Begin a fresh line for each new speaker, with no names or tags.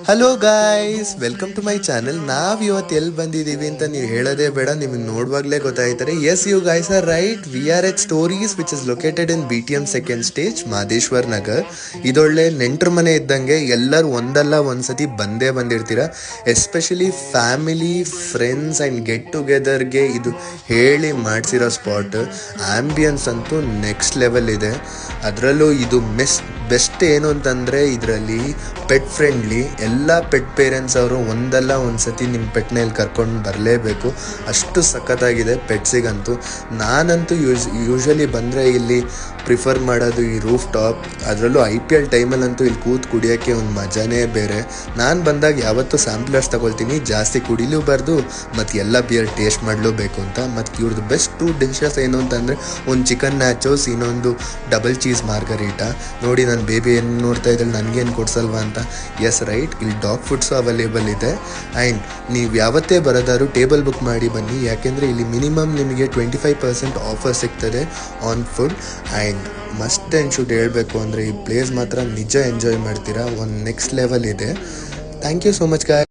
Hello guys, welcome to my channel. ನಾವು ಇವತ್ತು ಎಲ್ಲಿ ಬಂದಿದ್ದೀವಿ ಅಂತ ನೀವು ಹೇಳೋದೇ ಬೇಡ, ನಿಮಗೆ ನೋಡುವಾಗಲೇ ಗೊತ್ತಾಯ್ತಾರೆ. Yes, you guys are right. We are at Stories which is located in BTM second stage, Madeshwar Nagar. ಇದೊಳ್ಳೆ ನೆಂಟ್ರ ಮನೆ ಇದ್ದಂಗೆ. ಎಲ್ಲರೂ ಒಂದಲ್ಲ ಒಂದ್ಸತಿ ಬಂದೇ ಬಂದಿರ್ತೀರ. Especially family, friends and get ಟುಗೆದರ್ಗೆ ಇದು ಹೇಳಿ ಮಾಡಿಸಿರೋ ಸ್ಪಾಟ್. ಆ್ಯಂಬಿಯನ್ಸ್ ಅಂತೂ ನೆಕ್ಸ್ಟ್ ಲೆವೆಲ್ ಇದೆ. ಅದರಲ್ಲೂ ಇದು ಬೆಸ್ಟ್ ಏನು ಅಂತಂದರೆ ಇದರಲ್ಲಿ ಪೆಟ್ ಫ್ರೆಂಡ್ಲಿ. ಎಲ್ಲ ಪೆಟ್ ಪೇರೆಂಟ್ಸ್ ಅವರು ಒಂದಲ್ಲ ಒಂದು ಸತಿ ನಿಮ್ಮ ಪೆಟ್ನ ಇಲ್ಲಿ ಕರ್ಕೊಂಡು ಬರಲೇಬೇಕು. ಅಷ್ಟು ಸಖತ್ತಾಗಿದೆ ಪೆಟ್ಸಿಗಂತೂ. ನಾನಂತೂ ಯೂಶ್ವಲಿ ಬಂದರೆ ಇಲ್ಲಿ ಪ್ರಿಫರ್ ಮಾಡೋದು ಈ ರೂಫ್ ಟಾಪ್. ಅದರಲ್ಲೂ IPL ಟೈಮಲ್ಲಂತೂ ಇಲ್ಲಿ ಕೂತು ಕುಡಿಯೋಕ್ಕೆ ಒಂದು ಮಜಾನೇ ಬೇರೆ. ನಾನು ಬಂದಾಗ ಯಾವತ್ತೂ ಸ್ಯಾಂಪ್ಲರ್ಸ್ ತಗೊಳ್ತೀನಿ, ಜಾಸ್ತಿ ಕುಡಿಲೂಬಾರ್ದು ಮತ್ತು ಎಲ್ಲ ಬಿಯರ್ ಟೇಸ್ಟ್ ಮಾಡಲೇಬೇಕು ಅಂತ. ಮತ್ತು ಇವ್ರದ್ದು ಬೆಸ್ಟ್ 2 ಡಿಶಸ್ ಏನು ಅಂತಂದರೆ ಒಂದು ಚಿಕನ್ ನ್ಯಾಚೋಸ್, ಇನ್ನೊಂದು ಡಬಲ್ ಚೀಸ್ ಮಾರ್ಗರೀಟಾ. ನೋಡಿ ನನ್ನ ಬೇಬಿ ಏನು ನೋಡ್ತಾ ಇದ್ದಲ್ಲಿ ನನಗೇನು ಕೊಡ್ಸಲ್ವಾ ಅಂತ. ಎಸ್ ರೈಟ್, ಇಲ್ಲಿ ಡಾಗ್ ಫುಡ್ಸು ಅವೈಲೇಬಲ್ ಇದೆ. ಆ್ಯಂಡ್ ನೀವು ಯಾವತ್ತೇ ಬರೋದಾದ್ರು ಟೇಬಲ್ ಬುಕ್ ಮಾಡಿ ಬನ್ನಿ, ಯಾಕೆಂದರೆ ಇಲ್ಲಿ ಮಿನಿಮಮ್ ನಿಮಗೆ 25% ಆಫರ್ ಸಿಗ್ತದೆ on food. And must and should ಹೇಳಬೇಕು ಅಂದರೆ ಈ ಪ್ಲೇಸ್ ಮಾತ್ರ ನಿಜ ಎಂಜಾಯ್ ಮಾಡ್ತೀರಾ. ಒಂದು ನೆಕ್ಸ್ಟ್ ಲೆವೆಲ್ ಇದೆ. Thank you so much guys.